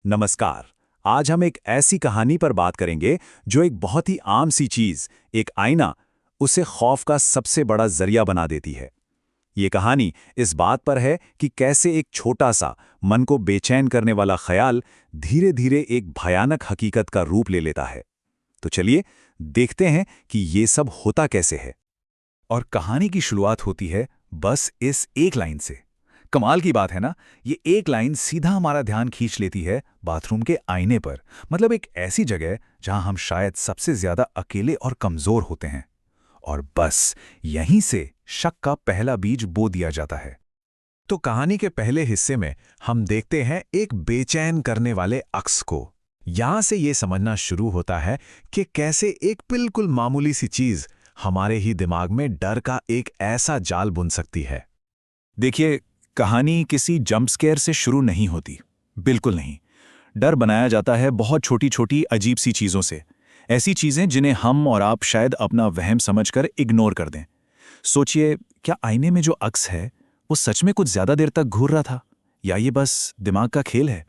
नमस्कार। आज हम एक ऐसी कहानी पर बात करेंगे जो एक बहुत ही आम सी चीज, एक आईना, उसे खौफ का सबसे बड़ा जरिया बना देती है। ये कहानी इस बात पर है कि कैसे एक छोटा सा, मन को बेचैन करने वाला ख्याल धीरे धीरे एक भयानक हकीकत का रूप ले लेता है। तो चलिए देखते हैं कि ये सब होता कैसे है। और कहानी की शुरुआत होती है बस इस एक लाइन से। कमाल की बात है ना, ये एक लाइन सीधा हमारा ध्यान खींच लेती है बाथरूम के आईने पर। मतलब एक ऐसी जगह जहां हम शायद सबसे ज्यादा अकेले और कमजोर होते हैं। और बस यहीं से शक का पहला बीज बो दिया जाता है। तो कहानी के पहले हिस्से में हम देखते हैं एक बेचैन करने वाले अक्स को। यहां से ये समझना शुरू होता है कि कैसे एक बिल्कुल मामूली सी चीज हमारे ही दिमाग में डर का एक ऐसा जाल बुन सकती है। देखिए, कहानी किसी जंप स्केयर से शुरू नहीं होती, बिल्कुल नहीं। डर बनाया जाता है बहुत छोटी छोटी अजीब सी चीज़ों से। ऐसी चीज़ें जिन्हें हम और आप शायद अपना वहम समझकर इग्नोर कर दें। सोचिए, क्या आईने में जो अक्स है वो सच में कुछ ज़्यादा देर तक घूर रहा था, या ये बस दिमाग का खेल है?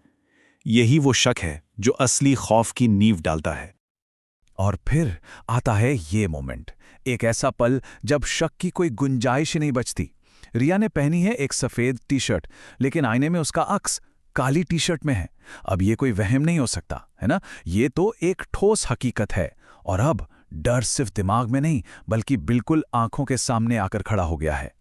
यही वो शक है जो असली खौफ की नींव डालता है। और फिर आता है ये मोमेंट, एक ऐसा पल जब शक की कोई गुंजाइश ही नहीं बचती। रिया ने पहनी है एक सफेद टी शर्ट, लेकिन आईने में उसका अक्स काली टी शर्ट में है। अब ये कोई वहम नहीं हो सकता, है ना? ये तो एक ठोस हकीकत है। और अब डर सिर्फ दिमाग में नहीं, बल्कि बिल्कुल आंखों के सामने आकर खड़ा हो गया है।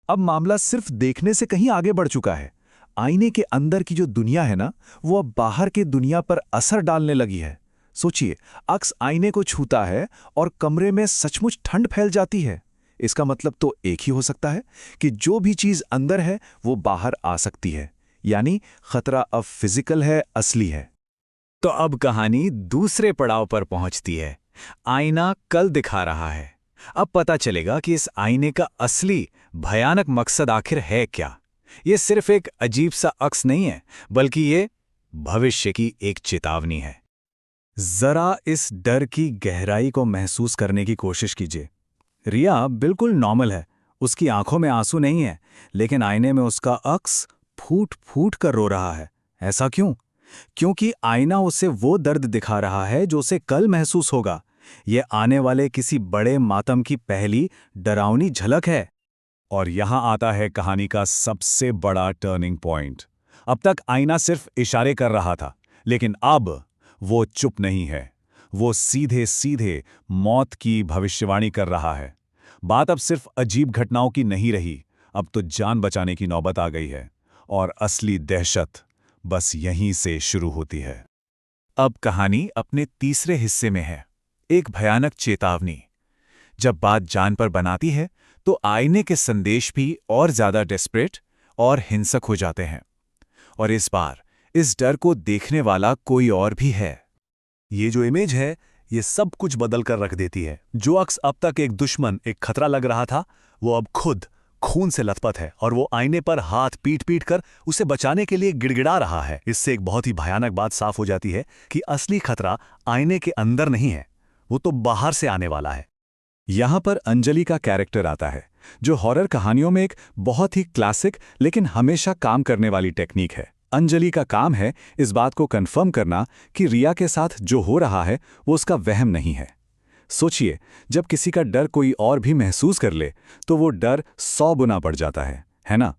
अब मामला सिर्फ देखने से कहीं आगे बढ़ चुका है। आईने के अंदर की जो दुनिया है ना, वो अब बाहर की दुनिया पर असर डालने लगी है। सोचिए, अक्स आईने को छूता है और कमरे में सचमुच ठंड फैल जाती है। इसका मतलब तो एक ही हो सकता है कि जो भी चीज अंदर है वो बाहर आ सकती है। यानी खतरा अब फिजिकल है, असली है। तो अब कहानी दूसरे पड़ाव पर पहुंचती है। आईना कल दिखा रहा है। अब पता चलेगा कि इस आईने का असली भयानक मकसद आखिर है क्या। ये सिर्फ एक अजीब सा अक्स नहीं है, बल्कि ये भविष्य की एक चेतावनी है। जरा इस डर की गहराई को महसूस करने की कोशिश कीजिए। रिया बिल्कुल नॉर्मल है, उसकी आंखों में आंसू नहीं है, लेकिन आईने में उसका अक्स फूट फूट कर रो रहा है। ऐसा क्यों? क्योंकि आईना उसे वो दर्द दिखा रहा है जो उसे कल महसूस होगा। ये आने वाले किसी बड़े मातम की पहली डरावनी झलक है। और यहां आता है कहानी का सबसे बड़ा टर्निंग पॉइंट। अब तक आईना सिर्फ इशारे कर रहा था, लेकिन अब वो चुप नहीं है। वो सीधे सीधे मौत की भविष्यवाणी कर रहा है। बात अब सिर्फ अजीब घटनाओं की नहीं रही, अब तो जान बचाने की नौबत आ गई है। और असली दहशत बस यहीं से शुरू होती है। अब कहानी अपने तीसरे हिस्से में है, एक भयानक चेतावनी। जब बात जान पर बनाती है तो आईने के संदेश भी और ज्यादा डेस्परेट और हिंसक हो जाते हैं। और इस बार इस डर को देखने वाला कोई और भी है। ये जो इमेज है, ये सब कुछ बदल कर रख देती है। जो अक्स अब तक एक दुश्मन, एक खतरा लग रहा था, वो अब खुद खून से लथपथ है और वो आईने पर हाथ पीट पीट कर उसे बचाने के लिए गिड़गिड़ा रहा है। इससे एक बहुत ही भयानक बात साफ हो जाती है कि असली खतरा आईने के अंदर नहीं है, वो तो बाहर से आने वाला है। यहां पर अंजलि का कैरेक्टर आता है, जो हॉरर कहानियों में एक बहुत ही क्लासिक लेकिन हमेशा काम करने वाली टेक्निक है। अंजलि का काम है इस बात को कंफर्म करना कि रिया के साथ जो हो रहा है वो उसका वहम नहीं है। सोचिए, जब किसी का डर कोई और भी महसूस कर ले तो वो डर 100 गुना बढ़ जाता है ना?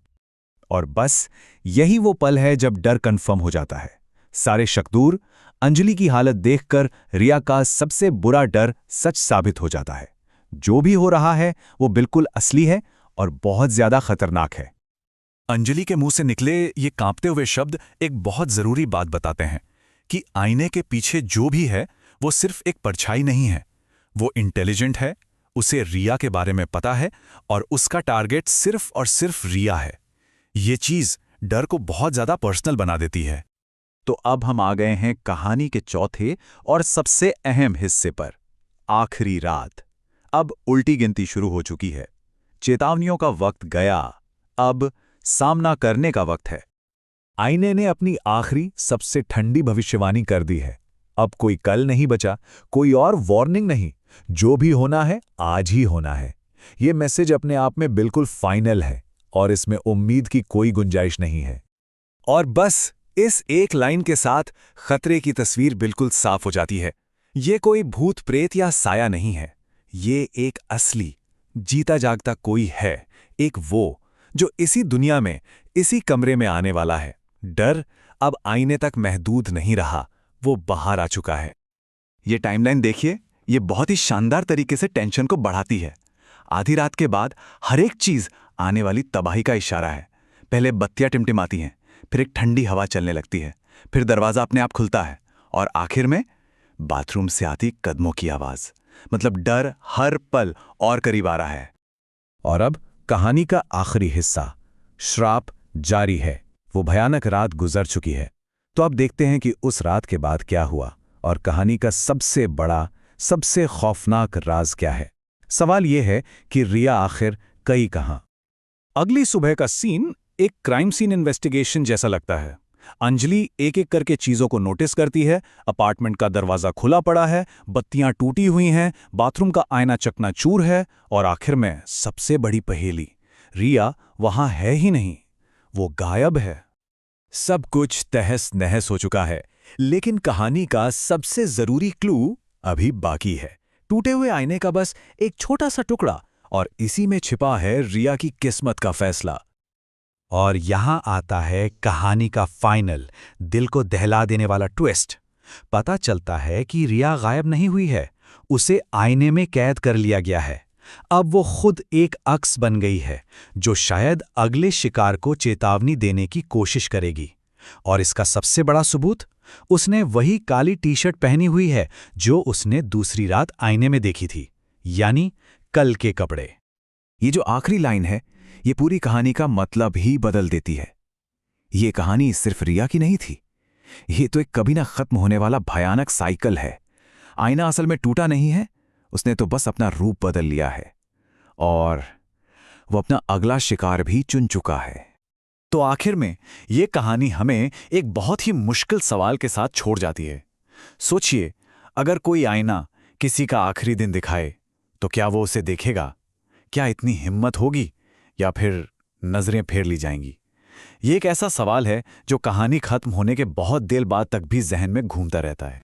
और बस यही वो पल है जब डर कंफर्म हो जाता है। सारे शक दूर, अंजलि की हालत देखकर रिया का सबसे बुरा डर सच साबित हो जाता है। जो भी हो रहा है वो बिल्कुल असली है और बहुत ज्यादा खतरनाक है। अंजलि के मुंह से निकले ये कांपते हुए शब्द एक बहुत जरूरी बात बताते हैं कि आईने के पीछे जो भी है वो सिर्फ एक परछाई नहीं है, वो इंटेलिजेंट है, उसे रिया के बारे में पता है और उसका टारगेट सिर्फ और सिर्फ रिया है। ये चीज डर को बहुत ज्यादा पर्सनल बना देती है। तो अब हम आ गए हैं कहानी के चौथे और सबसे अहम हिस्से पर, आखिरी रात। अब उल्टी गिनती शुरू हो चुकी है। चेतावनियों का वक्त गया, अब सामना करने का वक्त है। आईने ने अपनी आखिरी सबसे ठंडी भविष्यवाणी कर दी है। अब कोई कल नहीं बचा, कोई और वार्निंग नहीं। जो भी होना है आज ही होना है। ये मैसेज अपने आप में बिल्कुल फाइनल है और इसमें उम्मीद की कोई गुंजाइश नहीं है। और बस इस एक लाइन के साथ खतरे की तस्वीर बिल्कुल साफ हो जाती है। ये कोई भूत प्रेत या साया नहीं है, ये एक असली जीता जागता कोई है, एक वो जो इसी दुनिया में, इसी कमरे में आने वाला है। डर अब आईने तक महदूद नहीं रहा, वो बाहर आ चुका है। ये टाइमलाइन देखिए, ये बहुत ही शानदार तरीके से टेंशन को बढ़ाती है। आधी रात के बाद हर एक चीज आने वाली तबाही का इशारा है। पहले बत्तियां टिमटिमाती हैं, फिर एक ठंडी हवा चलने लगती है, फिर दरवाजा अपने आप खुलता है और आखिर में बाथरूम से आती कदमों की आवाज। मतलब डर हर पल और करीब आ रहा है। और अब कहानी का आखिरी हिस्सा, श्राप, जारी है। वो भयानक रात गुजर चुकी है। तो अब देखते हैं कि उस रात के बाद क्या हुआ और कहानी का सबसे बड़ा, सबसे खौफनाक राज क्या है। सवाल यह है कि रिया आखिर गई कहां? अगली सुबह का सीन एक क्राइम सीन इन्वेस्टिगेशन जैसा लगता है। अंजलि एक एक करके चीजों को नोटिस करती है। अपार्टमेंट का दरवाजा खुला पड़ा है, बत्तियां टूटी हुई हैं, बाथरूम का आईना चकनाचूर है और आखिर में सबसे बड़ी पहेली, रिया वहां है ही नहीं, वो गायब है। सब कुछ तहस नहस हो चुका है, लेकिन कहानी का सबसे जरूरी क्लू अभी बाकी है। टूटे हुए आईने का बस एक छोटा सा टुकड़ा और इसी में छिपा है रिया की किस्मत का फैसला। और यहां आता है कहानी का फाइनल, दिल को दहला देने वाला ट्विस्ट। पता चलता है कि रिया गायब नहीं हुई है, उसे आईने में कैद कर लिया गया है। अब वो खुद एक अक्स बन गई है जो शायद अगले शिकार को चेतावनी देने की कोशिश करेगी। और इसका सबसे बड़ा सबूत, उसने वही काली टी शर्ट पहनी हुई है जो उसने दूसरी रात आईने में देखी थी, यानी कल के कपड़े। ये जो आखिरी लाइन है, ये पूरी कहानी का मतलब ही बदल देती है। ये कहानी सिर्फ रिया की नहीं थी, ये तो एक कभी ना खत्म होने वाला भयानक साइकिल है। आईना असल में टूटा नहीं है, उसने तो बस अपना रूप बदल लिया है और वो अपना अगला शिकार भी चुन चुका है। तो आखिर में ये कहानी हमें एक बहुत ही मुश्किल सवाल के साथ छोड़ जाती है। सोचिए, अगर कोई आईना किसी का आखिरी दिन दिखाए तो क्या वो उसे देखेगा? क्या इतनी हिम्मत होगी या फिर नजरें फेर ली जाएंगी? ये एक ऐसा सवाल है जो कहानी खत्म होने के बहुत देर बाद तक भी जहन में घूमता रहता है।